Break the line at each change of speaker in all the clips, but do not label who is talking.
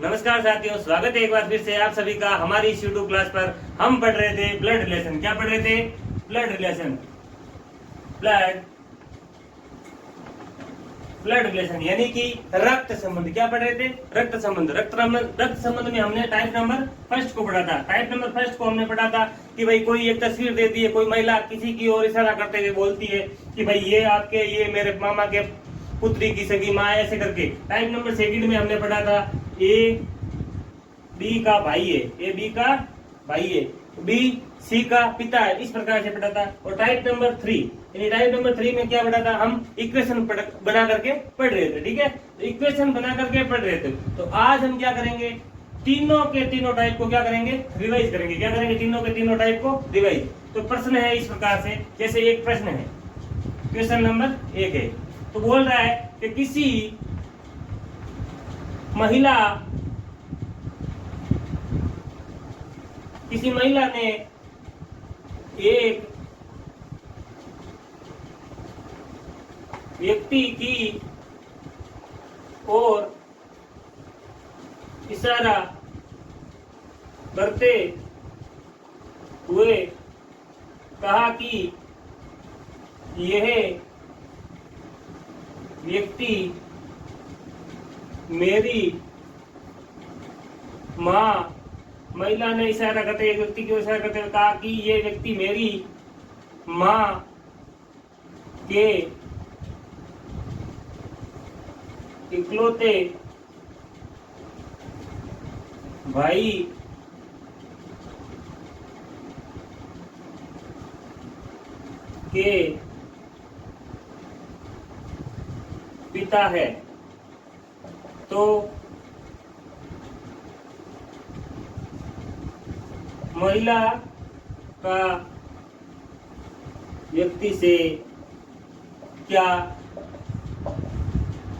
नमस्कार साथियों, स्वागत है एक बार फिर से आप सभी का हमारी इस यूट्यूब क्लास पर। हम पढ़ रहे थे ब्लड रिलेशन। क्या पढ़ रहे थे? Blood relation. ब्लड रिलेशन यानी कि रक्त संबंध। क्या पढ़ रहे थे? रक्त संबंध। रक्त संबंध में हमने टाइप नंबर फर्स्ट को पढ़ा था। टाइप नंबर फर्स्ट को हमने पढ़ा था कि भाई कोई एक तस्वीर देती है, कोई महिला किसी की ओर इशारा करते हुए बोलती है कि भाई ये मेरे मामा के पुत्री की सगी माँ, ऐसे करके। टाइप नंबर सेकंड में हमने पढ़ा था ए बी का भाई है, ए बी का भाई है, बी सी का पिता है, इस प्रकार से पढ़ा था। और टाइप नंबर 3 यानी टाइप नंबर 3 में क्या पढ़ा था? हम इक्वेशन बना करके पढ़ रहे थे। ठीक है, तो इक्वेशन बना करके पढ़ रहे थे। तो आज हम क्या करेंगे? तीनों के तीनों टाइप को क्या करेंगे? रिवाइज करेंगे। क्या करेंगे? तीनों के तीनों टाइप को रिवाइज। तो प्रश्न है इस प्रकार से, जैसे एक प्रश्न है, क्वेश्चन नंबर 1 है, तो बोल रहा है कि किसी महिला ने एक व्यक्ति की ओर इशारा करते हुए कहा कि यह व्यक्ति मेरी माँ। महिला ने इशारा करते एक व्यक्ति की ओर इशारा करते हुए कहा कि ये व्यक्ति मेरी माँ के इकलौते भाई के पिता है। तो महिला का व्यक्ति से क्या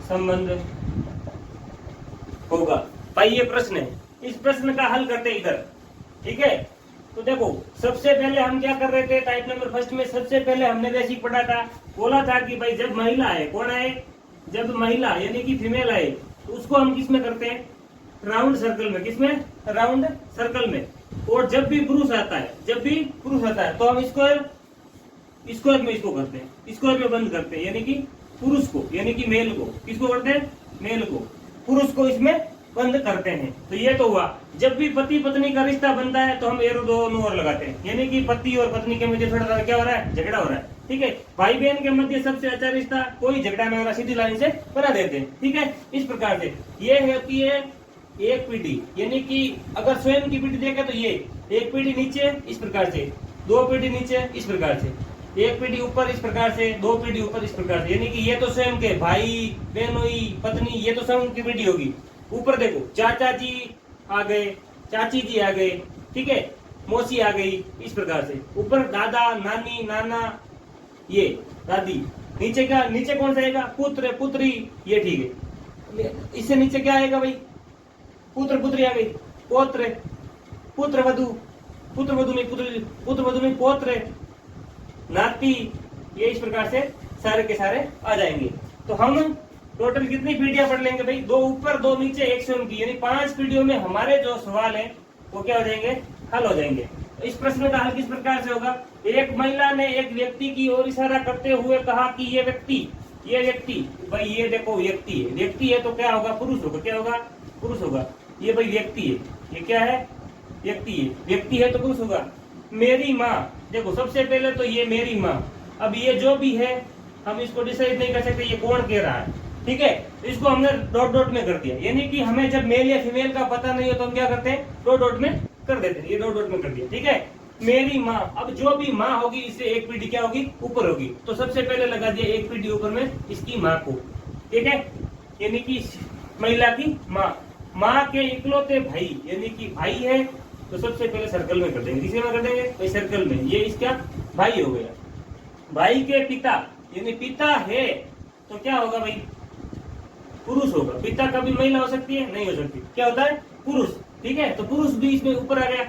संबंध होगा? भाई ये प्रश्न है, इस प्रश्न का हल करते इधर। ठीक है, तो देखो सबसे पहले हम क्या कर रहे थे? टाइप नंबर फर्स्ट में सबसे पहले हमने बेसिक पढ़ा था। बोला था कि भाई जब महिला है, कौन है? जब महिला यानी कि फीमेल है, तो उसको हम किस में करते हैं? राउंड सर्कल में। किसमें? राउंड सर्कल में। और जब भी पुरुष आता है, तो हम स्क्वायर में इसको करते हैं, स्क्वायर में बंद करते हैं, यानी कि पुरुष को, यानी कि मेल को। किसको करते हैं? मेल को। पुरुष को इसमें बंद करते हैं। तो ये तो हुआ। जब भी पति पत्नी का रिश्ता बनता है तो हम एरो दोनों ओर लगाते हैं, यानी कि पति और पत्नी के मध्य थोड़ा सा क्या हो रहा है? झगड़ा हो रहा है। ठीक है, भाई बहन के मध्य सबसे अच्छा रिश्ता कोई झगड़ा नहीं हो रहा, सीधी लाइन से बना देते हैं। ठीक है, इस प्रकार से ये होती है एक पीढ़ी, यानी कि अगर स्वयं की पीढ़ी देखे तो ये एक पीढ़ी नीचे इस प्रकार से, दो पीढ़ी नीचे इस प्रकार से, एक पीढ़ी ऊपर इस प्रकार से, दो पीढ़ी ऊपर इस प्रकार से, यानी कि ये तो स्वयं के भाई बहनोई पत्नी, ये तो स्वयं की पीढ़ी होगी। ऊपर देखो चाचा जी आ गए, चाची जी आ गए, ठीक है, मौसी आ गई, इस प्रकार से। ऊपर दादा नानी नाना, ये दादी। नीचे क्या? नीचे कौन सा आएगा? पुत्र पुत्री, ये ठीक है। इससे नीचे क्या आएगा भाई? पुत्र पुत्री आ गई, पौत्र पुत्र वधु, पुत्र वधु में पौत्र, नाती, ये इस प्रकार से सारे के सारे आ जाएंगे। तो हम टोटल कितनी पीढ़ियां पढ़ लेंगे भाई? 2 ऊपर 2 नीचे 1 स्वयं की, यानी 5 पीढ़ियों में हमारे जो सवाल है वो क्या हो जाएंगे? हल हो जाएंगे। तो इस प्रश्न का हल किस प्रकार से होगा? एक महिला ने एक व्यक्ति की ओर इशारा करते हुए कहा कि ये व्यक्ति भाई, ये देखो व्यक्ति है तो क्या होगा? पुरुष होगा। क्या होगा? पुरुष होगा। ये भाई व्यक्ति है, ये क्या है? व्यक्ति है तो पुरुष होगा। मेरी माँ, देखो सबसे पहले तो ये मेरी माँ। अब ये जो भी है हम इसको डिसाइड नहीं कर सकते ये कौन कह रहा है। ठीक है, तो इसको हमने डॉट डॉट में कर दिया, यानी कि हमें जब मेल या फीमेल का पता नहीं हो तो हम क्या करते हैं? डॉट डॉट में कर देते हैं। ये डॉट डॉट में कर दिया। ठीक है, मेरी माँ। अब जो भी माँ होगी इससे एक पीढ़ी क्या होगी? ऊपर होगी। तो सबसे पहले लगा दिया एक पीढ़ी ऊपर में इसकी माँ को। ठीक है, यानी कि महिला की माँ। माँ के इकलौते भाई, यानी कि भाई है तो सबसे पहले सर्कल में कर देंगे। किसी में कर देंगे भाई? सर्कल में। ये इसका भाई हो गया। भाई के पिता, यानी पिता है तो क्या होगा भाई? पुरुष होगा। पिता कभी महिला हो सकती है? नहीं हो सकती। क्या होता है? पुरुष। ठीक है, तो पुरुष भी इसमें ऊपर आ गया।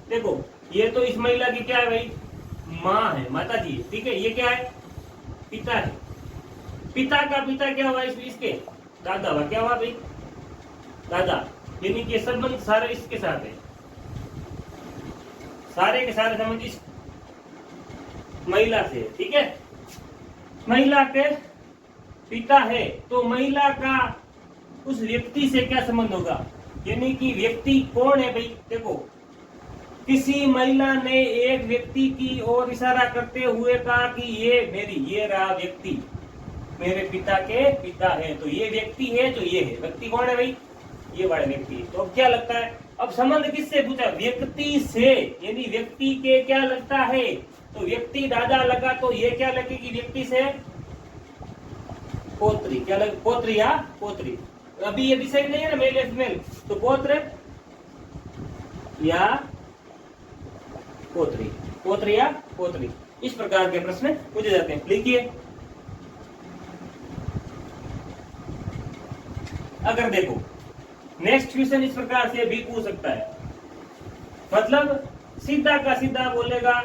देखो ये तो इस महिला की क्या है भाई? माँ है, माता जी है। ठीक है, ये क्या है? पिता है। पिता का पिता क्या हुआ? इसके दादा हुआ। क्या हुआ भाई? दादा। यानी कि संबंध सारे इसके साथ है, सारे के सारे संबंध इस महिला से, ठीक है। महिला के पिता है तो महिला का उस व्यक्ति से क्या संबंध होगा, यानी कि व्यक्ति कौन है भाई। देखो, किसी महिला ने एक व्यक्ति की ओर इशारा करते हुए कहा कि ये रहा व्यक्ति, मेरे पिता के पिता है, तो ये व्यक्ति है, जो ये है व्यक्ति कौन है भाई, ये वाला व्यक्ति। तो अब क्या लगता है, अब संबंध किससे पूछा, व्यक्ति से, यानी व्यक्ति के क्या लगता है, तो व्यक्ति दादा लगा तो ये क्या लगेगी व्यक्ति से, पोत्री, क्या लगे, पोत्री या पोत्री। अभी ये डिसाइड नहीं है ना मेल या फीमेल, तो पोत्र या पोत्री, पोत्र या पोत्री, इस प्रकार के प्रश्न पूछे जाते हैं। लिखिए, अगर देखो नेक्स्ट क्वेश्चन इस प्रकार से भी पूछ सकता है, मतलब सीधा का सीधा बोलेगा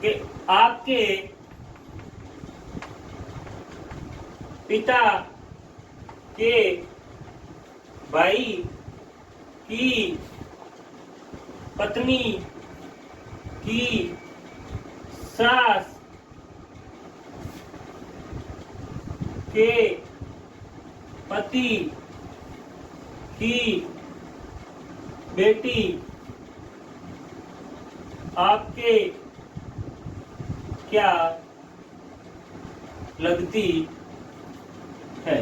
कि आपके पिता के भाई की पत्नी की सास के पति की बेटी आपके क्या लगती है।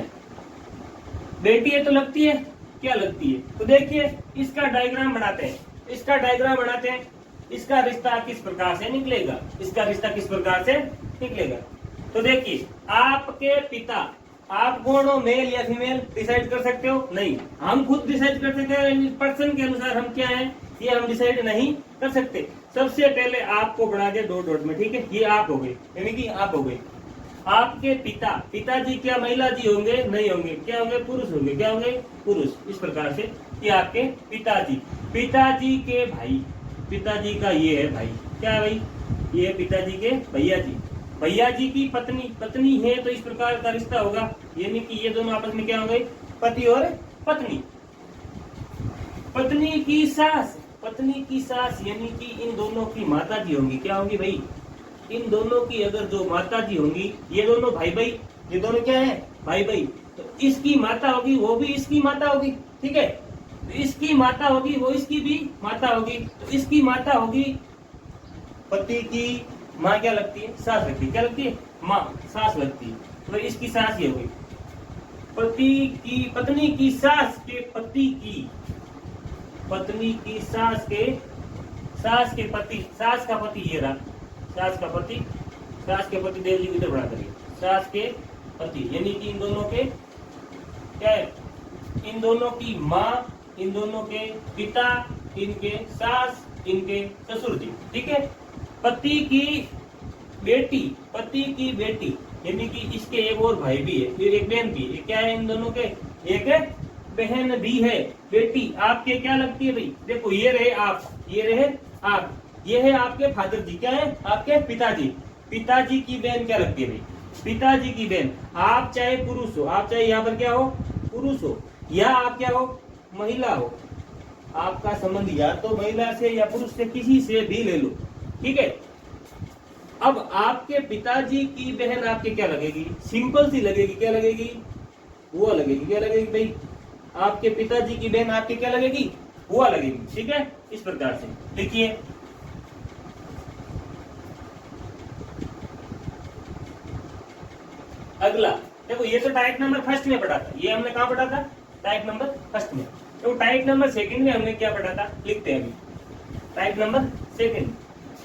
बेटी है तो लगती है, क्या लगती है, तो देखिए इसका डायग्राम बनाते हैं, इसका डायग्राम बनाते हैं, इसका रिश्ता किस प्रकार से निकलेगा, इसका रिश्ता किस प्रकार से निकलेगा। तो देखिए, आपके पिता, आप कौन हो, मेल या फीमेल डिसाइड कर सकते हो, नहीं, हम खुद डिसाइड कर सकते हैं, पर्सन के अनुसार हम क्या हैं ये हम डिसाइड नहीं कर सकते। सबसे पहले आपको बना दे डॉट डॉट में, ठीक है, ये आप हो गए, यानी कि आप हो गए। आपके पिता, पिताजी क्या महिला जी होंगे, नहीं होंगे, क्या होंगे, पुरुष होंगे, क्या होंगे, पुरुष। इस प्रकार से ये आपके पिताजी, पिताजी के भाई, पिताजी का ये है भाई, क्या है भाई, ये पिताजी के भैया जी, भैया जी की पत्नी, पत्नी है तो इस प्रकार का रिश्ता होगा, यानी कि ये दोनों आपस में क्या होंगे, पति और पत्नी। पत्नी की सास, पत्नी की सास यानी कि इन दोनों की माता जी होंगी, क्या होंगी भाई, इन दोनों की अगर जो माता जी होंगी, ये दोनों भाई भाई, ये दोनों क्या है, भाई भाई, तो इसकी माता होगी, वो भी इसकी माता होगी, ठीक है, तो इसकी माता होगी, वो इसकी भी माता होगी, तो इसकी माता होगी, पति की माँ क्या लगती है, सास लगती है, क्या लगती है, माँ, सास लगती है, तो इसकी सास ये होगी। पति की, पत्नी की सास के पति की, पत्नी की सास के पति, सास का पति ये रहा, सास का पति, सास के पति देव जी को इधर बढ़ा करिए, सास के पति, यानी कि इन दोनों के क्या है, इन दोनों की माँ, इन दोनों के पिता, इनके सास, इनके ससुर जी, ठीक है। पति की बेटी, पति की बेटी, यानी कि इसके एक और भाई भी है, फिर एक बहन भी है, क्या है इन दोनों के, एक बहन भी है। बेटी आपके क्या लगती है भाई, देखो ये रहे आप, ये रहे आप, ये है आपके फादर जी, क्या है आपके पिताजी, पिताजी की बहन क्या लगती है भाई, पिताजी की बहन। आप चाहे पुरुष हो, आप चाहे यहाँ पर क्या हो, पुरुष हो, या आप क्या हो, महिला हो, आपका संबंध या तो महिला से या पुरुष से किसी से भी ले लो, ठीक है। अब आपके पिताजी की बहन आपके क्या लगेगी, सिंपल सी लगेगी, क्या लगेगी, वो लगेगी, क्या लगेगी भाई, आपके पिताजी की बहन आपके क्या लगेगी, वो लगेगी, ठीक है। इस प्रकार से लिखिए, अगला देखो, ये तो टाइप नंबर फर्स्ट में पढ़ा था, ये हमने कहाँ पढ़ा था, टाइप नंबर फर्स्ट में। तो टाइप नंबर सेकंड में हमने क्या पढ़ा था, लिखते हैं अभी, type number second,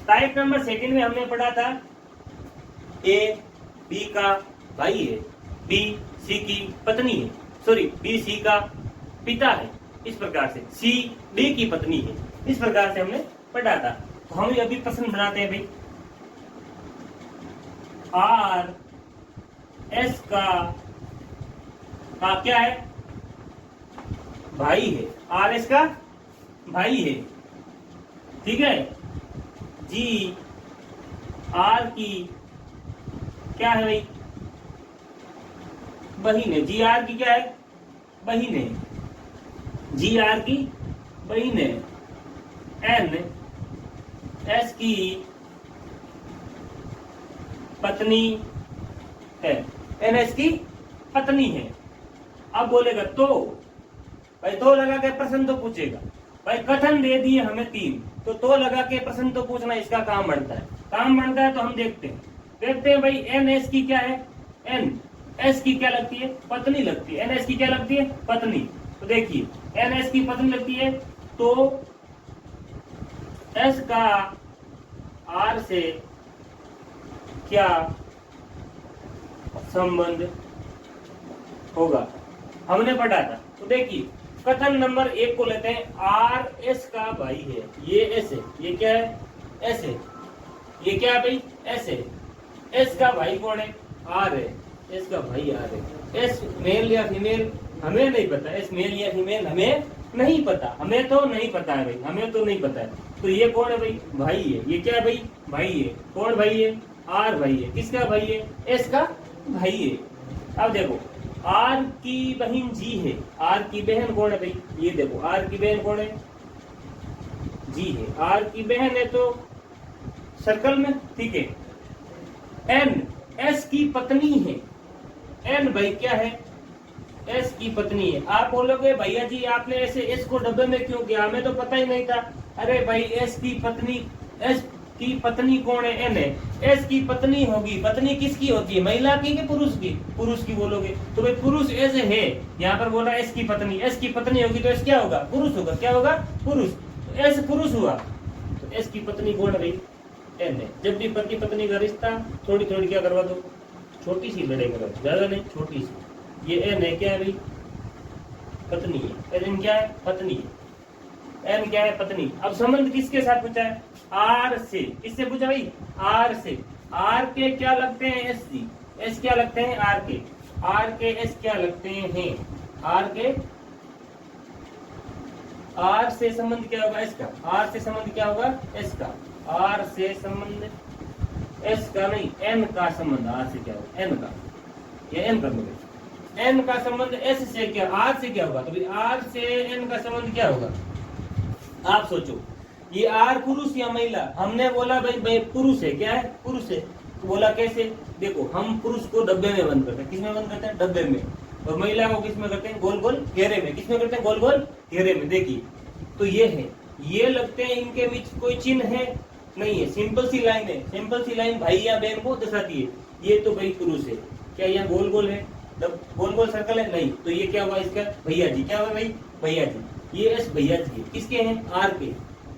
type number second में हमने पढ़ा था ए बी का भाई है, बी सी की पत्नी है, सॉरी बी सी का पिता है, इस प्रकार से सी डी की पत्नी है, इस प्रकार से हमने पढ़ा था। तो हम अभी प्रश्न बनाते हैं भाई, आर एस का क्या है, भाई है, आर एस का भाई है, ठीक है। जी आर की क्या है भाई, बहिन है। जी आर की क्या है? बहिन है। जी आर की बहिन है। एन एस की पत्नी है। एन एस की पत्नी है। अब बोलेगा तो, भाई तो लगा के प्रश्न तो पूछेगा। भाई कथन दे दिए हमें 3, तो लगा के प्रश्न तो पूछना इसका काम बनता है। काम बनता है तो हम देखते हैं भाई एन एस की क्या है? एन एस की क्या लगती है? पत्नी लगती है। एन एस की क्या लगती है? पत्नी। तो देखिए एन एस की पत्नी लगती है, तो एस का आर से क्या संबंध होगा? हमने पढ़ा था। तो देखिए कथन नंबर 1 को लेते हैं। आर एस का भाई है। ये एस है। ये क्या है? एस है। ये क्या है भाई? एस है। एस का भाई कौन है? आर है। एस का भाई आर है। एस मेल या फीमेल हमें नहीं पता। एस मेल या फीमेल हमें नहीं पता। हमें तो नहीं पता है भाई, हमें तो नहीं पता है। तो ये कौन है भाई? भाई है। ये क्या है भाई? भाई है। कौन भाई है? आर भाई है। किसका भाई है? एस का भाई है। अब देखो आर की बहन जी है। आर की बहन कौन है भाई? ये देखो आर की बहन कौन है? जी है। आर की बहन है तो सर्कल में, ठीक है। एन एस की पत्नी है। एन भाई क्या है? एस की पत्नी है। आप बोलोगे भैया जी आपने ऐसे एस को डब्बे में क्यों किया? हमें तो पता ही नहीं था। अरे भाई एस की पत्नी, एस की पत्नी कौन है? एन है। एस की पत्नी होगी। पत्नी किसकी होती है? महिला की कि पुरुष की? पुरुष की बोलोगे तो भाई पुरुष एस है। यहाँ पर बोला एस की पत्नी। एस की पत्नी होगी तो एस क्या होगा? पुरुष होगा। क्या होगा? पुरुष। तो एस पुरुष हुआ। तो एस की पत्नी कौन है भाई? एन है। जब भी पति पत्नी का रिश्ता थोड़ी थोड़ी क्या करवा दो, छोटी सी लड़ाई करो, ज्यादा नहीं, छोटी सी। ये एन है क्या है भाई? पत्नी है। एन क्या है? पत्नी है। एन क्या है? पत्नी। अब संबंध किसके साथ पूछा है? आर से। किससे पूछा भाई? आर से। आर के क्या लगते हैं? S G. एस क्या लगते हैं? आर के। आर के एस क्या लगते हैं? आर के। आर से संबंध क्या होगा? एस का। आर से संबंध क्या होगा? एस का। आर से संबंध एस का नहीं, एन का संबंध आर से क्या होगा? एन का। ये एन कर लो। एन का संबंध एस से क्या? आर से क्या होगा? तो भाई आर से एन का संबंध क्या होगा? आप सोचो, ये आर पुरुष या महिला? हमने बोला भाई पुरुष है। क्या है? पुरुष है। तो बोला कैसे? देखो हम पुरुष को डब्बे में बंद करते हैं। किसमें बंद करते हैं? डब्बे में। और महिला को किसमें करते हैं? गोल गोल घेरे में। किसमें करते हैं? गोल गोल घेरे में। देखिए तो ये है, ये लगते हैं। इनके बीच कोई चिन्ह है? नहीं है। सिंपल सी लाइन है। सिंपल सी लाइन भाई या बहन को दर्शाती है। ये तो भाई पुरुष है। क्या यहाँ गोल गोल है? गोल गोल सर्कल है? नहीं। तो ये क्या हुआ इसका? भैया जी। क्या हुआ भाई? भैया जी। ये एस भैया जी है। किसके हैं? आर के।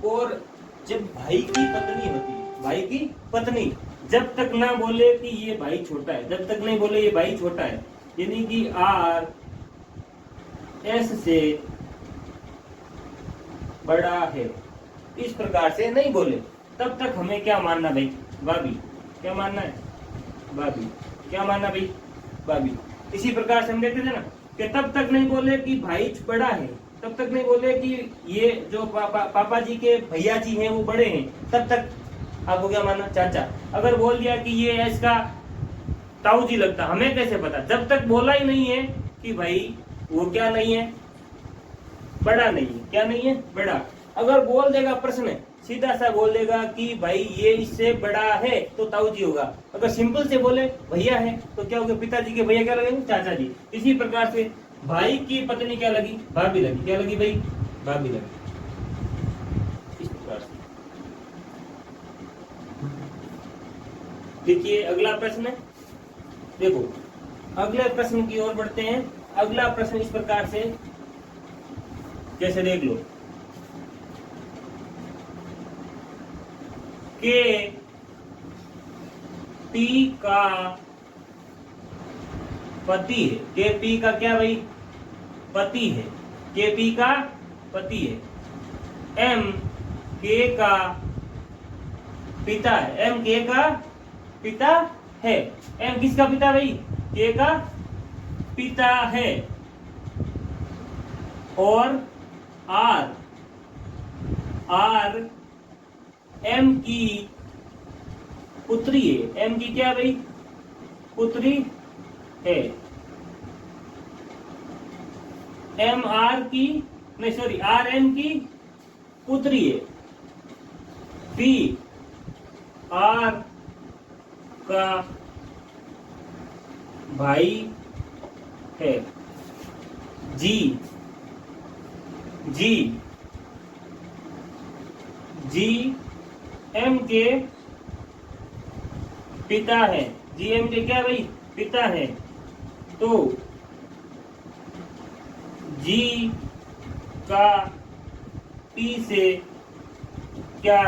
और जब भाई की पत्नी होती है, भाई की पत्नी, जब तक ना बोले कि ये भाई छोटा है, जब तक नहीं बोले ये भाई छोटा है, यानी कि आर एस से बड़ा है, इस प्रकार से नहीं बोले, तब तक हमें क्या मानना भाई? भाभी। क्या मानना है? भाभी। क्या मानना भाई? भाभी। इसी प्रकार से हम देखते थे ना कि तब तक नहीं बोले कि भाई बड़ा है, तब तक नहीं बोले कि ये जो पापा जी के भैया जी हैं वो बड़े हैं, तब तक आपको क्या मानना? चाचा। अगर बोल दिया कि ये इसका ताऊ जी लगता, हमें कैसे पता? जब तक बोला ही नहीं है कि भाई वो क्या नहीं है? बड़ा नहीं है। क्या नहीं है? बड़ा। अगर बोल देगा प्रश्न, सीधा सा बोल देगा कि भाई ये इससे बड़ा है तो ताऊ जी होगा। अगर सिंपल से बोले भैया है तो क्या होगा? पिताजी के भैया क्या लगेंगे? चाचा जी। इसी प्रकार से भाई की पत्नी क्या लगी? भाभी लगी। क्या लगी भाई? भाभी लगी। इस प्रकार से देखिए अगला प्रश्न। देखो अगले प्रश्न की ओर बढ़ते हैं। अगला प्रश्न इस प्रकार से, जैसे देख लो के पी का पति है। के पी का क्या भाई? पति है। के पी का पति है। एम के का पिता है। एम के का पिता है। एम किसका पिता भाई? के का पिता है। और आर आर एम की पुत्री है। एम की क्या भाई? पुत्री है। एम आर की नहीं सॉरी आर एम की पुत्री है, पी आर का भाई है, जी जी जी एम के पिता है, जी एम के क्या भाई पिता है, तो जी का पी से क्या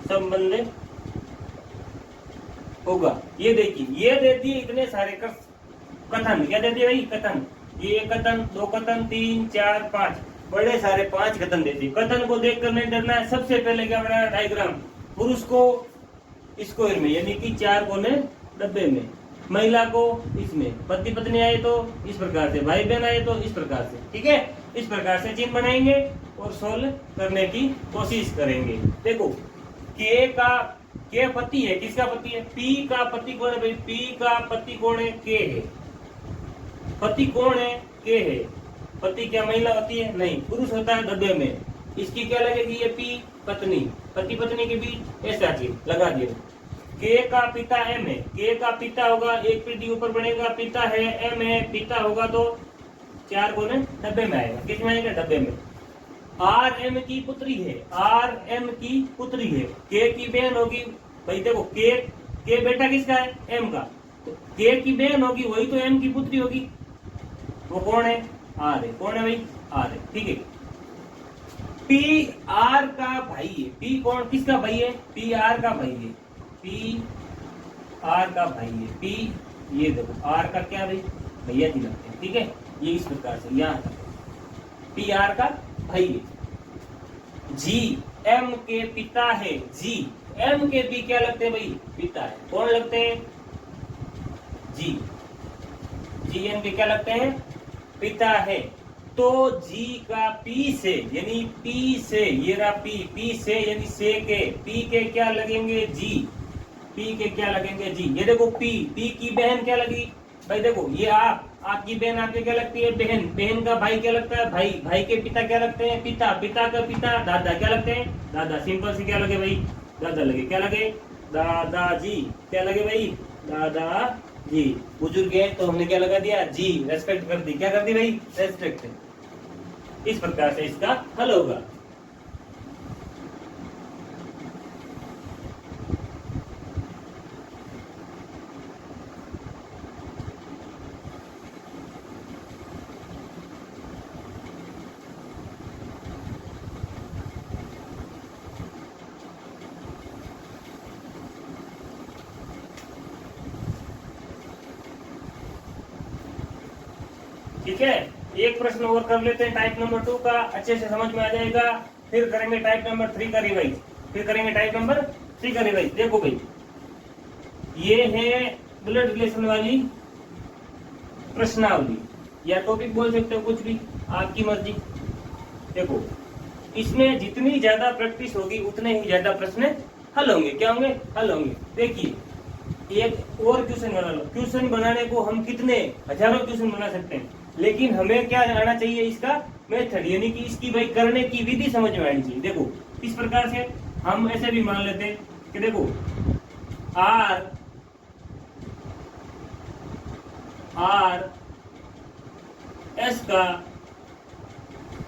संबंध होगा। ये देखिए ये देती है इतने सारे कथन, क्या देती है भाई कथन, ये कथन, दो कथन, तीन चार पांच, बड़े सारे 5 कथन देती है। कथन को देखकर नहीं डरना है। सबसे पहले क्या बनाया डायग्राम, पुरुष को स्क्वायर में यानी कि 4 कोने डब्बे में, महिला को इसमें, पति पत्नी आए तो इस प्रकार से, भाई बहन आए तो इस प्रकार से, ठीक है। इस प्रकार से चिन्ह बनाएंगे और सोल्व करने की कोशिश करेंगे। देखो के पति है, किसका पति है, पी का पति कौन है भाई, पी का पति कौन है, के है, पति कौन है, के है, पति क्या महिला होती है, नहीं पुरुष होता है डब्बे में, इसकी क्या लगेगी, ये पी पत्नी, पति पत्नी के बीच ऐसा चीज लगा दिया। के का पिता एम है, के का पिता होगा, एक पीढ़ी ऊपर बढ़ेगा, पिता है एम है, पिता होगा तो 4 कोने डब्बे में आएगा, किस में आएगा डब्बे में। आर एम की पुत्री है, आर एम की पुत्री है, के की बहन होगी भाई, देखो के बेटा किसका है, एम का, तो के की बहन होगी वही तो एम की पुत्री होगी, वो कौन है, आर है, कौन है भाई आर है, ठीक है। पी आर का भाई है, पी कौन किसका भाई है, पी आर का भाई है, पी आर का भाई है, पी ये देखो आर का क्या भाई भैया जी लगते हैं, ठीक है, ये इस प्रकार से यहाँ तक पी आर का भाई है। जी एम के पिता है, जी एम के पी क्या लगते हैं भाई पिता है, कौन लगते हैं, जी एम के क्या लगते हैं पिता है, तो जी का पी से यानी पी से, ये रहा पी से यानी से के, पी के क्या लगेंगे जी, पी के क्या लगेंगे जी, ये देखो पी की बहन क्या लगी भाई, देखो ये आपकी बहन आपके क्या लगती है बहन, बहन का भाई क्या लगता है भाई, भाई के पिता क्या लगते हैं पिता, पिता का पिता दादा क्या लगते हैं दादा, सिंपल से क्या लगे भाई दादा लगे, क्या लगे दादाजी, क्या लगे भाई दादा जी, बुजुर्ग है तो हमने क्या लगा दिया जी, रेस्पेक्ट कर दी, क्या कर दी भाई रेस्पेक्ट। इस प्रकार से इसका हल होगा। ठीक है, एक प्रश्न और कर लेते हैं टाइप नंबर 2 का, अच्छे से समझ में आ जाएगा, फिर करेंगे टाइप नंबर 3 का रिवाइज, फिर करेंगे टाइप नंबर 3 का रिवाइज। देखो भाई ये है ब्लड रिलेशन वाली प्रश्नावली, या टॉपिक बोल सकते हो कुछ भी, आपकी मर्जी। देखो इसमें जितनी ज्यादा प्रैक्टिस होगी उतने ही ज्यादा प्रश्न हल होंगे, क्या होंगे हल होंगे। देखिए एक और क्वेश्चन बना लो, क्वेश्चन बनाने को हम कितने हजारों क्वेश्चन बना सकते हैं, लेकिन हमें क्या आना चाहिए इसका मेथड, यानी कि इसकी भाई करने की विधि समझ में आनी चाहिए। देखो इस प्रकार से हम ऐसे भी मान लेते हैं कि देखो आर एस का,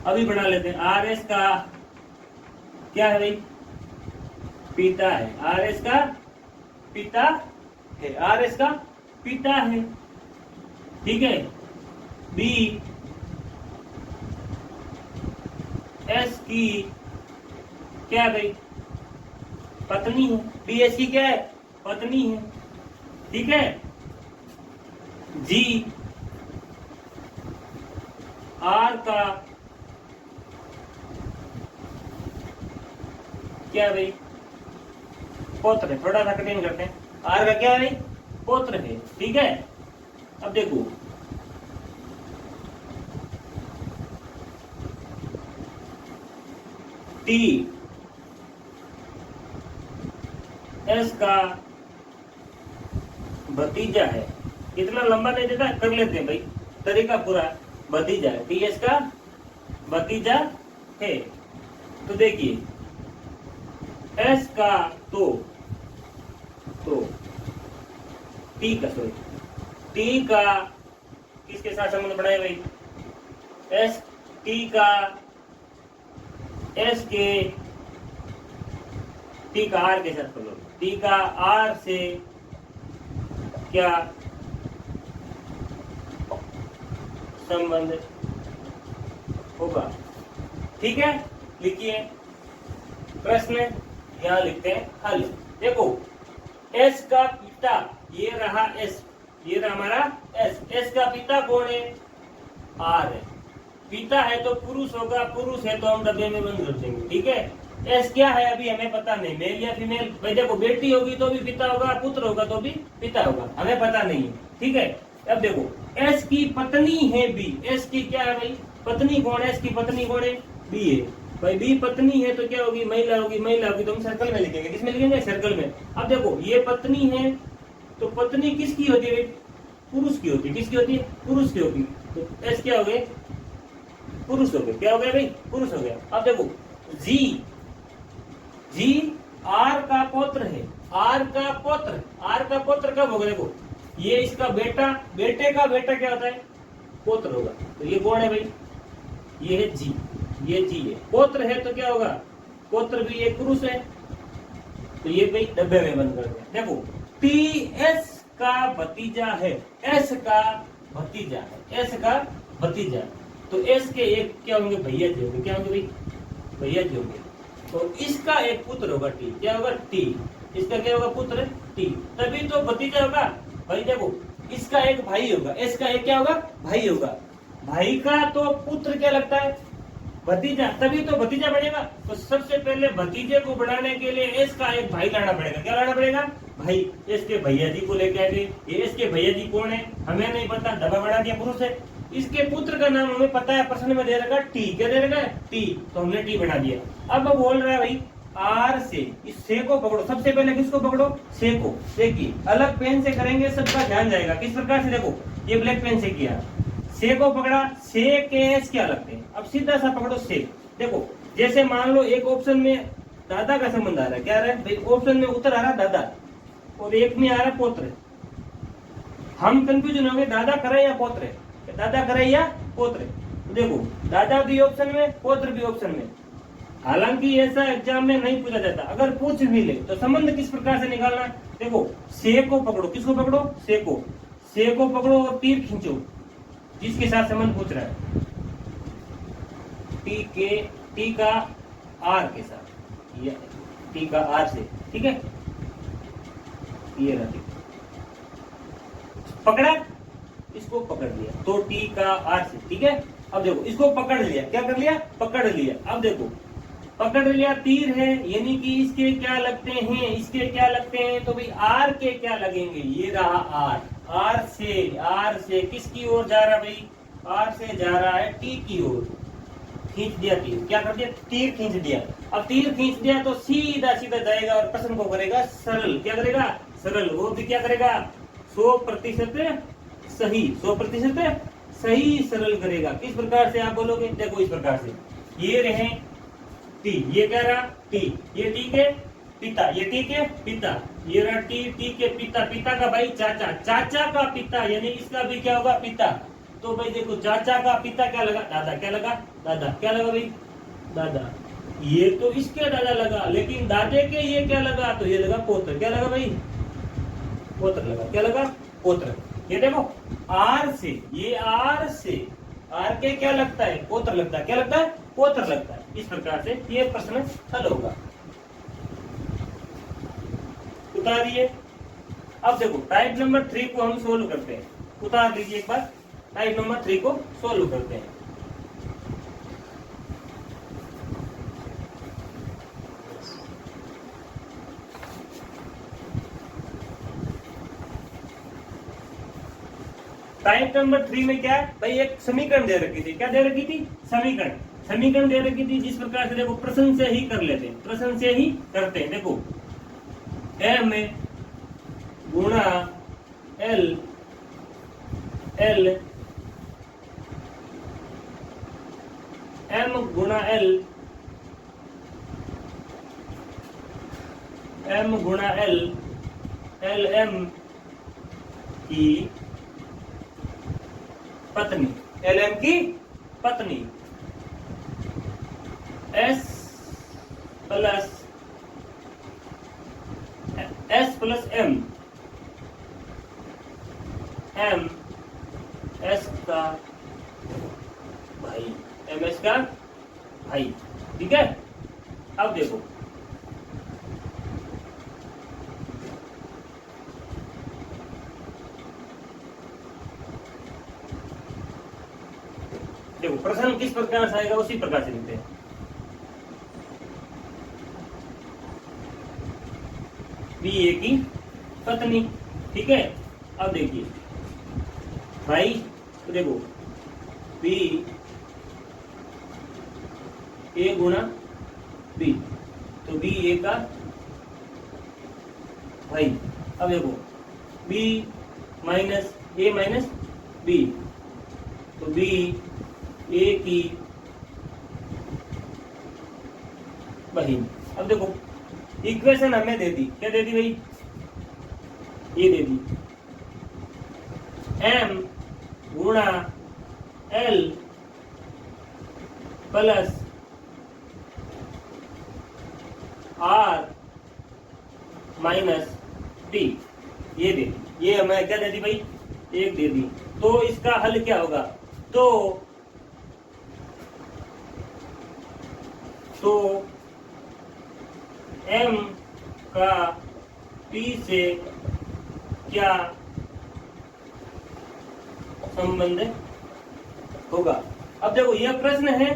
अभी बना लेते हैं आर एस का क्या है भाई पिता है, आर एस का पिता है, आर एस का पिता है, ठीक है। बी एस की क्या है भाई पत्नी है, बी एस की क्या है पत्नी है, ठीक है। जी आर का क्या है भाई पुत्र है, थोड़ा सा कठिन करते हैं, आर का क्या है भाई पुत्र है, ठीक है। अब देखो टी एस का भतीजा है, इतना लंबा नहीं देता, कर लेते हैं भाई, तरीका पूरा भतीजा है, टीएस का भतीजा है। तो देखिए एस का तो टी का सॉरी टी का किसके साथ संबंध बनाए भाई, एस टी का एस के टी का आर के साथ पकड़ो, टी का आर से क्या संबंध होगा। ठीक है, लिखिए प्रश्न यहां लिखते हैं हल। देखो एस का पिता ये रहा एस, ये रहा हमारा एस, एस का पिता कौन है, आर है। पिता है तो पुरुष होगा, पुरुष है तो हम डब्बे में बंद कर देंगे। ठीक है, एस क्या है अभी हमें पता नहीं, मेल या फीमेल। भाई देखो बेटी होगी तो भी पिता होगा, पुत्र होगा तो भी पिता होगा, हमें पता नहीं है। ठीक है, अब देखो एस की पत्नी है बी, एस की क्या है भाई पत्नी कौन है, एस की पत्नी कौन है, बी है। भाई बी पत्नी है तो क्या होगी, महिला होगी, महिला होगी तो हम सर्कल में लिखेंगे, किसमें लिखेंगे, सर्कल में। अब देखो ये पत्नी है तो पत्नी किसकी होती है, पुरुष की होती है, किसकी होती है, पुरुष की होती है। तो एस क्या हो गए, पुरुष हो गए, क्या हो गया भाई, पुरुष हो गया। अब देखो जी, जी आर का पौत्र है, आर का पौत्र, आर का पौत्र कब होगा, देखो ये इसका बेटा, बेटे का बेटा क्या होता है, पौत्र होगा। तो ये कौन है भाई, ये है जी, ये जी है, पौत्र है तो क्या होगा, पौत्र भी एक पुरुष है। तो ये भाई डब्बे में बंद कर दिया। देखो टी एस का भतीजा है, एस का भतीजा है, एस का भतीजा। तो एस के एक क्या होंगे, भैया जी होंगे, क्या होंगे भाई, भैया जी होंगे। तो इसका एक पुत्र होगा टी, क्या होगा टी, इसका क्या होगा पुत्र टी, तभी तो भतीजा होगा। भाई देखो इसका एक भाई होगा, एस का एक क्या होगा, भाई होगा। भाई का तो पुत्र क्या लगता है, भतीजा, तभी तो भतीजा बनेगा। तो सबसे पहले भतीजे को बढ़ाने के लिए एस का एक भाई लाना पड़ेगा, क्या लाना पड़ेगा, भाई। एस के भैया जी को लेके आए, ये एस के भैया जी कौन है हमें नहीं पता, डब्बा बढ़ा दिया पुरुष है। इसके पुत्र का नाम हमें पता है, प्रश्न में दे रखा टी, क्या दे रखा है टी, तो हमने टी बना दिया। अब बोल रहा है भाई आर से, इस से को पकड़ो, सबसे पहले किसको पकड़ो, से को। देखिए अलग पेन से करेंगे सबका ध्यान जाएगा, किस प्रकार से, देखो ये ब्लैक पेन से किया, से को पकड़ा, से के एस क्या लगते हैं। अब सीधा सा पकड़ो से। देखो जैसे मान लो एक ऑप्शन में दादा का संबंध आ रहा है, क्या आ रहा है भाई, ऑप्शन में उत्तर आ रहा है दादा, और एक में आ रहा है पौत्र। हम कंफ्यूजन हो गए दादा करे या पौत्र है, दादा करे या पौत्र। तो देखो दादा भी ऑप्शन में, पौत्र भी ऑप्शन में। हालांकि ऐसा एग्जाम में नहीं पूछा जाता, अगर पूछ भी ले तो संबंध किस प्रकार से निकालना। देखो से को पकड़ो, किसको पकड़ो, से को, से को पकड़ो और तीर खींचो जिसके साथ संबंध पूछ रहा है, टी का आर के साथ, ये टी का आर से। ठीक है, ये रहा पकड़ा, इसको पकड़ लिया तो टी का आर से। ठीक है, अब देखो इसको पकड़ लिया, क्या कर लिया, पकड़ लिया। अब देखो पकड़ लिया, तीर है यानी कि इसके क्या लगते हैं, इसके क्या लगते हैं, तो भाई आर के क्या लगेंगे, ये रहा आर, आर से किसकी ओर जा रहा भाई, आर से जा रहा है टी की ओर, खींच दिया तीर, क्या कर दिया, तीर खींच दिया। अब तीर खींच दिया तो सीधा सीधा जाएगा और प्रश्न को करेगा सरल, क्या करेगा, सरल। वो भी क्या करेगा, 100% सही, 100% सही सरल करेगा। किस प्रकार से आप बोलोगे, देखो इस प्रकार से, ये रहे टी, ये क्या रहा टी, ये टी के पिता, ये टी के पिता, ये रहा टी, टी के पिता, पिता का भाई चाचा, चाचा का पिता यानी इसका भी क्या होगा, पिता। तो भाई देखो चाचा का पिता क्या लगा, दादा, क्या लगा, दादा, क्या लगा भाई, दादा। ये तो इसके दादा लगा, लेकिन दादे के ये क्या लगा, तो ये लगा पोत्र, क्या लगा भाई, पोत्र लगा, क्या लगा, पोत्र। ये देखो आर से, ये आर से, आर के क्या लगता है, पोत्र लगता है, क्या लगता है, पोत्र लगता है। इस प्रकार से ये प्रश्न हल होगा। उतारिए। अब देखो टाइप नंबर 3 को हम सोल्व करते हैं, उतार लीजिए एक बार, टाइप नंबर 3 को सोल्व करते हैं। टाइप नंबर 3 में क्या है भाई, एक समीकरण दे रखी थी, क्या दे रखी थी, समीकरण, समीकरण दे रखी थी। जिस प्रकार से देखो प्रश्न से ही कर लेते हैं, प्रश्न से ही करते हैं। देखो m गुणा l, l m गुणा l, m गुणा l, l m की पत्नी, l m की पत्नी, s plus m, m s का भाई, m s का भाई, ठीक है। अब देखो देखो प्रश्न किस प्रकार से आएगा उसी प्रकार से लिखते हैं। बी ए की पत्नी, ठीक है। अब देखिए भाई, तो देखो बी ए गुणा बी, तो बी ए का भाई। अब देखो बी माइनस ए माइनस बी, तो बी ए की बहन। अब देखो इक्वेशन हमें दे दी, क्या दे दी भाई, ये दे दी m गुणा l plus r minus d, ये दे दी। ये हमें क्या दे दी भाई, एक दे दी। तो इसका हल क्या होगा, तो m का p से क्या संबंध होगा। अब देखो यह प्रश्न है,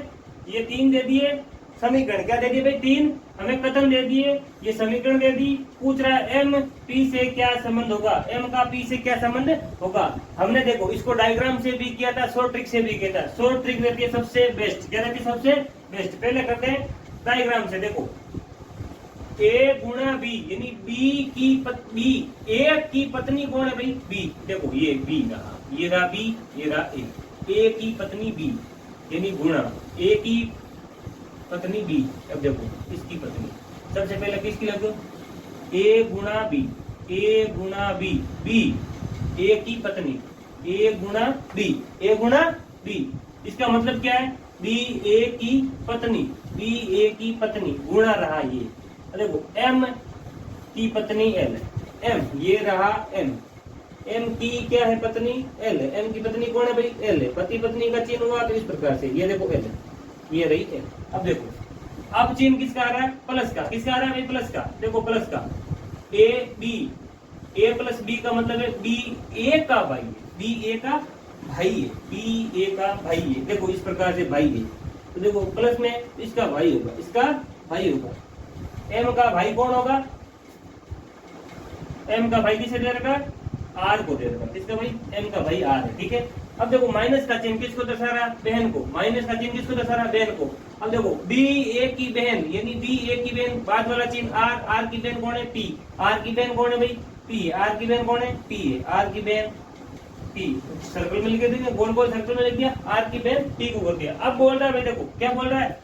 ये 3 दे दिए समीकरण, क्या दे दिए भाई 3 हमें कथन दे दिए, ये समीकरण दे दी, पूछ रहा है m p से क्या संबंध होगा, m का p से क्या संबंध होगा। हमने देखो इसको डायग्राम से भी किया था, शॉर्ट ट्रिक से भी किया था। शॉर्ट ट्रिक रहती है सबसे बेस्ट, क्या रहती है सबसे बेस्ट। पहले करते हैं डायग्राम से। देखो a गुणा b, यानी b की बी a की पत्नी कौन है भाई, b। देखो ये b रहा, ये रहा b, ये रहा a की पत्नी b, यानी गुणा a की पत्नी b। अब देखो इसकी पत्नी, सबसे पहले किसकी लगो, a गुणा b, a गुणा b, b a की पत्नी, a गुणा b, a गुणा b। इसका मतलब क्या है, b a की पत्नी, b a की पत्नी गुणा रहा ये, देखो m की पत्नी l, m ये रहा m, m की क्या है पत्नी l, m की पत्नी कौन है भाई l है। पति पत्नी का चिन्ह हुआ तो इस प्रकार से, ये देखो l, ये रही l। अब देखो अब चिन्ह किसका आ रहा है, प्लस का। किसका आ रहा है भाई, प्लस का। देखो प्लस का a b, a plus b का मतलब है b a का भाई है, b a का भाई है, b a का भाई है। देखो इस प्रकार से भाई है, तो देखो प्लस में इसका भाई होगा, इसका भाई होगा। m का भाई कौन होगा, m का भाई किसे दे रखा, r को दे रखा। किसका भाई, m का भाई r है, ठीक है। अब देखो माइनस का चिन्ह किसको दर्शा रहा, बहन को। माइनस का चिन्ह किसको दर्शा रहा, बहन को। अब देखो b a की बहन, यानी b a की बहन, बाद वाला चिन्ह r, r की बहन कौन है p, r की बहन कौन है भाई p, r की बहन कौन है p है, r की बहन p। सर्कल में लिख देंगे, गोल गोल सर्कल में लिख दिया, r की बहन p को कर दिया। अब बोल रहा है भाई, देखो क्या बोल रहा है,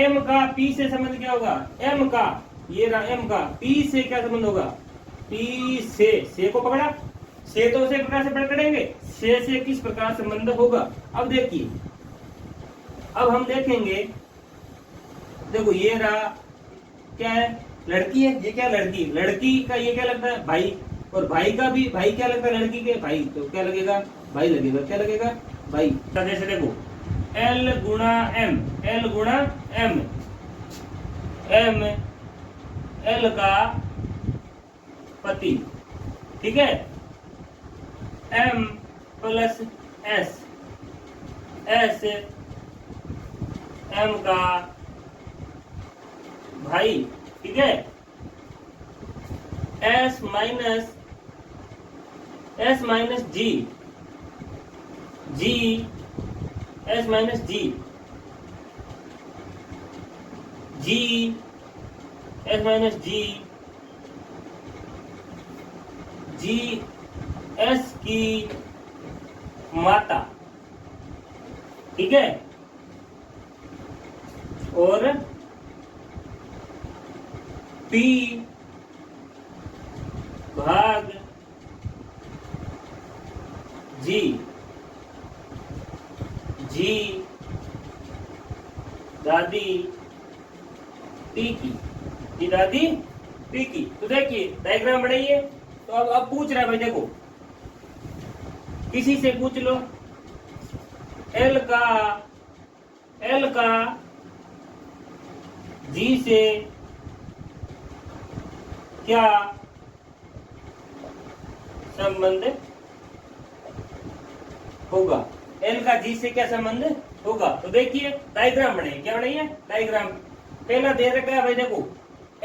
m का p से संबंध क्या होगा, m का, ये रहा m का p से क्या संबंध होगा, p से को पकड़ा, से तो उसे प्रकार से पकड़ेंगे, से किस प्रकार संबंध होगा। अब देखिए, अब हम देखेंगे, देखो ये रहा क्या है, लड़की है, ये क्या लड़की, लड़की का ये क्या लगता है भाई, और भाई का भी भाई क्या लगता है लड़की के भाई, तो क्या लगेगा भाई लगेगा, क्या लगेगा भाई। जैसे देखो l गुणा m, l गुणा m, m l का पति, ठीक है। m plus s, s m का भाई, ठीक है। s minus g, g s minus g, g s minus g, g s की माता, ठीक है। और P भाग G G दादी P की, G दादी P की। तो देखिए डायग्राम बनाइए। तो अब पूछ रहा है भाई, देखो किसी से पूछ लो L का G से क्या संबंध होगा, L का G से क्या संबंध होगा। तो देखिए डायग्राम बनाइए। क्या बनाइए, डायग्राम। पहला दे रखा है भाई, देखो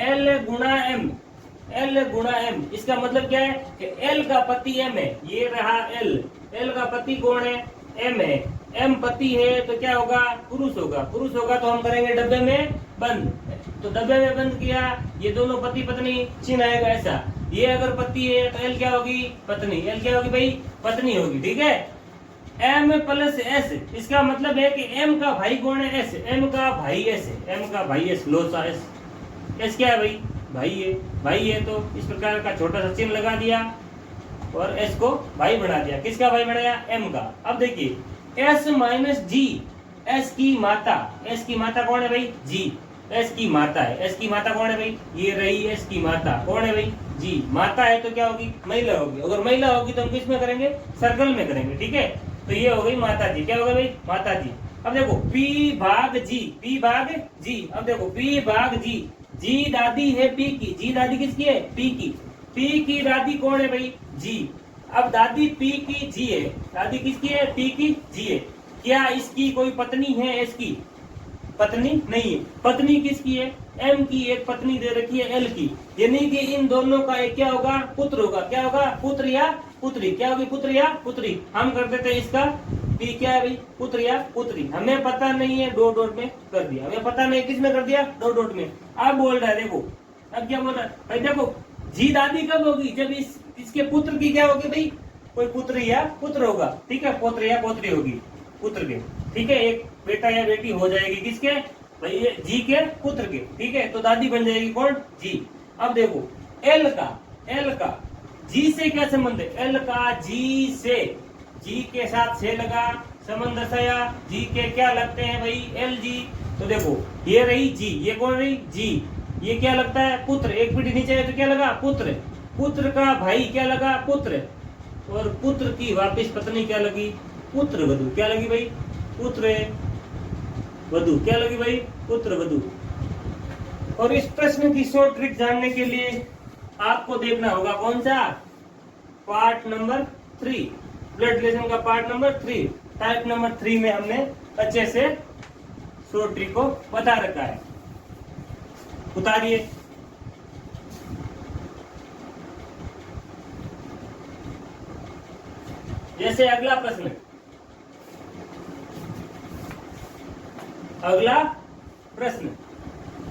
L गुणा M, L गुणा M। इसका मतलब क्या है कि L का पति M है, ये रहा L का पति कौन है, M है। M पति है तो क्या होगा, पुरुष होगा। पुरुष होगा तो हम करेंगे डब्बे में बंद। तो डब्बे में बंद किया, ये दोनों पति पत्नी चिन्ह आएगा ऐसा। ये अगर पति है तो L क्या होगी, पत्नी। L क्या होगी भाई, पत्नी होगी। ठीक है, M प्लस S, इसका मतलब है कि M का भाई कौन है, S। M का भाई S है, M का भाई S, लोसा S। S क्या है भाई, भाई है। भाई है तो इस प्रकार का छोटा सा चिन्ह लगा दिया और S को भाई बना दिया। किसका भाई बनाया, M का। अब देखिए S माइनस G, S की माता। S की माता कौन है भाई, G। S की माता है, S की माता कौन है भाई, ये रही S की माता। कौन है भाई, G। माता है तो क्या होगी, महिला होगी। अगर महिला होगी तो हम किस में करेंगे, सर्कल में करेंगे। ठीक है, तो ये हो गई माता जी। क्या होगा भाई, माता जी। अब देखो P भाग G, P भाग G। अब देखो P भाग G, G दादी है P की। G दादी किसकी है, P की। P की दादी कौन है भाई, G। अब दादी P की G है, दादी किसकी है, P की G है। क्या इसकी कोई पत्नी है, इसकी पत्नी नहीं है। पत्नी किसकी है, M की एक पत्नी दे रखी है L की। यानी कि इन दोनों का एक क्या होगा, पुत्र होगा। क्या होगा, पुत्र या पुत्री। क्या होगी, पुत्र या पुत्री। हम कर देते हैं इसका P क्या है भाई, पुत्र या पुत्री। हमें पता नहीं है, डॉट डॉट में कर दिया। हमें पता नहीं किस में कर दिया, डॉट डॉट में। अब बोल रहा है, देखो अब क्या बोल रहा है भाई, देखो जी दादी कब होगी, जब इसके पुत्र की क्या होगी भाई, कोई पुत्र या पुत्र होगा। ठीक है, पुत्र या पोत्री होगी, पुत्र के। ठीक है, एक बेटा या बेटी हो जाएगी किसके भाई, ये जी के पुत्र के। ठीक है, तो दादी बन जाएगी कौन, जी। अब देखो L का जी से क्या संबंध है, L का जी से, जी के साथ से लगा संबंध दर्शाया। जी के क्या लगते हैं भाई, एल जी। तो देखो ये रही जी, ये कौन रही, जी। ये क्या लगता है, पुत्र। एक पीढ़ी नीचे है तो क्या लगा, पुत्र। पुत्र का भाई क्या लगा, पुत्र। और पुत्र की वापिस पत्नी क्या लगी, पुत्र वधु। क्या लगी भाई, पुत्र वधु। क्या लगी भाई, पुत्र वधु। और इस प्रश्न की शॉर्ट ट्रिक जानने के लिए आपको देखना होगा कौन सा, पार्ट नंबर 3, ब्लड रिलेशन का पार्ट नंबर 3, टाइप नंबर 3 में हमने अच्छे से शॉर्ट ट्रिक को बता रखा है। उतारिए। जैसे अगला प्रश्न,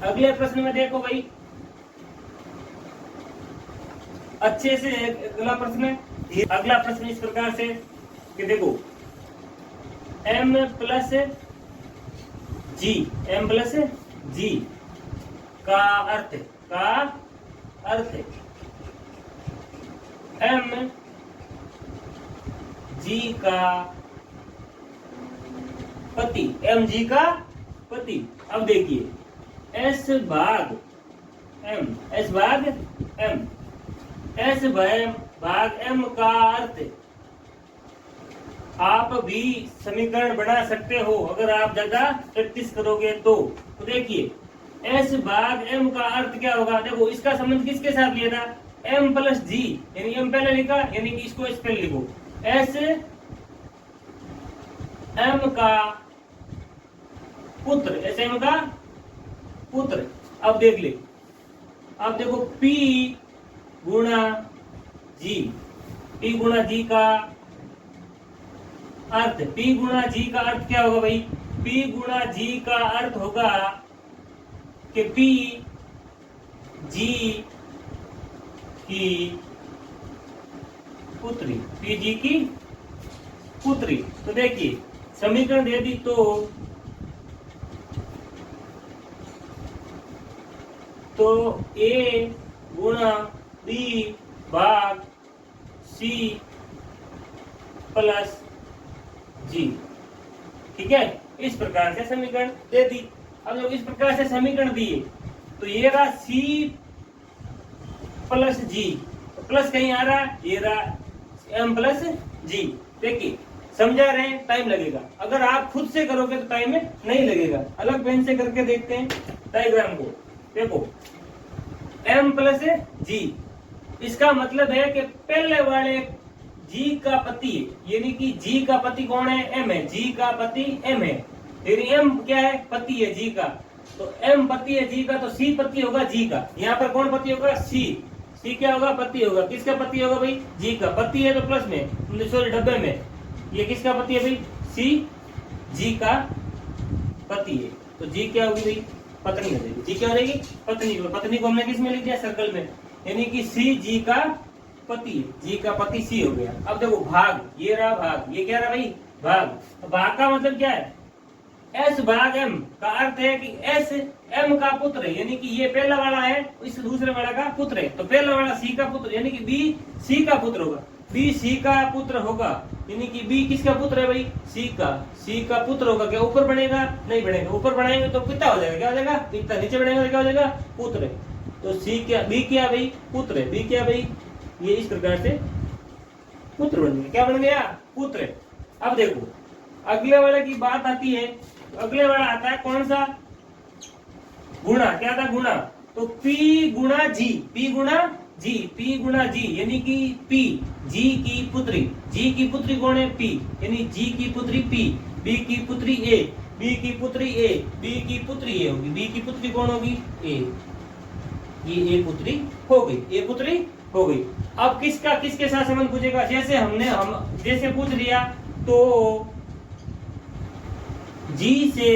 अगले प्रश्न में देखो भाई, अच्छे से अगला प्रश्न। अगला प्रश्न इस प्रकार से कि देखो M प्लस G का अर्थ M G का पति, M G का पति। अब देखिए S भाग M का अर्थ, आप भी समीकरण बना सकते हो अगर आप ज्यादा प्रैक्टिस करोगे तो। देखिए S भाग M का अर्थ क्या होगा, देखो इसका संबंध किसके साथ लिया था, M प्लस G। यानी M पहले लिखा, यानी कि इसको इस पे लिखो, S M का पुत्र, S M का पुत्र। अब देख ले, अब देखो P गुणा G का अर्थ, P गुणा G का अर्थ क्या होगा भाई, P गुणा G का अर्थ होगा कि P G की पुत्री। तो देखिए समीकरण दे दी तो तो ए गुणा बी भाग सी प्लस जी। ठीक है, इस प्रकार से समीकरण दे दी। अब जब इस प्रकार से समीकरण दिए तो ये रहा सी प्लस जी, तो प्लस कहीं आ रहा, ये रहा एम प्लस जी। देखिए समझा रहे हैं, टाइम लगेगा। अगर आप खुद से करोगे तो टाइम नहीं लगेगा। अलग पेन से करके देखते हैं डायग्राम को। देखो एम प्लस जी, इसका मतलब है कि पहले वाले जी का पति है, यानी कि जी का पति कौन है, एम है। जी का पति एम है, फिर एम क्या है, पति है जी का। तो एम पति है जी का, तो सी पति होगा जी का। यहाँ पर कौन पति होगा, सी। सी क्या होगा, पति होगा। किसका पति होगा भाई, जी का। पति है तो प्लस में, सॉरी डब्बे में। ये किसका पति है भाई, सी जी का पति है। तो जी क्या होगी भाई, पत्नी हो जाएगी। जी क्या हो जाएगी, पत्नी। पत्नी को हमने किस में लिख दिया, सर्कल में, यानी कि सी जी का पति। जी का पति सी हो गया। अब देखो भाग, ये रहा भाग, ये क्या रहा भाई, भाग। तो भाग का मतलब क्या है, एस भाग एम का अर्थ है कि एस एम का पुत्र है, यानी कि ये पहला वाला है इस दूसरे वाला का पुत्र है। तो पहला वाला सी का पुत्र, यानी कि बी सी का पुत्र होगा। बी सी का पुत्र होगा, यानी कि बी किसका पुत्र है भाई, सी का। सी का पुत्र होगा। क्या ऊपर बढ़ेगा, नहीं बढ़ेगा। ऊपर बढ़ाएंगे तो पिता हो जाएगा, क्या हो जाएगा, पिता। नीचे बढ़ेगा तो क्या हो जाएगा, पुत्र। तो सी क्या, बी क्या भाई, पुत्र है। बी क्या भाई, ये इस प्रकार से पुत्र बन गया। क्या बन गया, पुत्र। अब देखो अगले वाले की बात आती है। अगले वाला आता है कौन सा, गुणा। क्या था, गुणा। तो पी गुणा जी, पी गुणा जी, पी गुणा जी, यानी कि पी जी की पुत्री। जी की पुत्री कौन है, पी, यानी जी की पुत्री पी। बी की पुत्री ए, बी की पुत्री ए, बी की पुत्री ए होगी। बी की पुत्री कौन होगी, ए। ये ए पुत्री हो गई, ए पुत्री हो गई। अब किसका किसके साथ संबंध पूछेगा, जैसे हम जैसे पूछ लिया तो जी से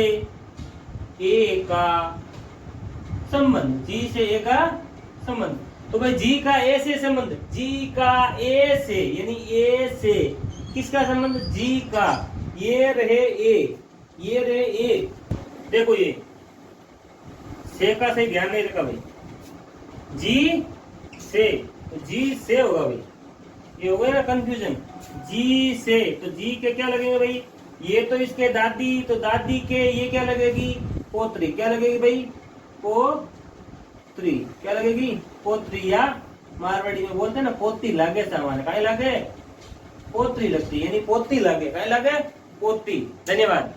ए का संबंध, जी से ए का संबंध। तो भाई जी का ए से संबंध, जी का ए से, यानी ए से किसका संबंध, जी का। ये रहे ए, ये रहे ए। देखो ये से का सही ध्यान नहीं रखा भाई, जी से, तो जी से होगा भाई। ये हो गया ना कंफ्यूजन, जी से। तो जी के क्या लगेंगे भाई, ये तो इसके दादी, तो दादी के ये क्या लगेगी, पोत्री। क्या लगेगी भाई, पोत्री। क्या लगेगी, पोत्री। या मारवाड़ी में बोलते हैं ना, पोती लागे सामान, काहे लागे, पोत्री लगती, यानी पोती लागे, काहे लागे, पोती। धन्यवाद।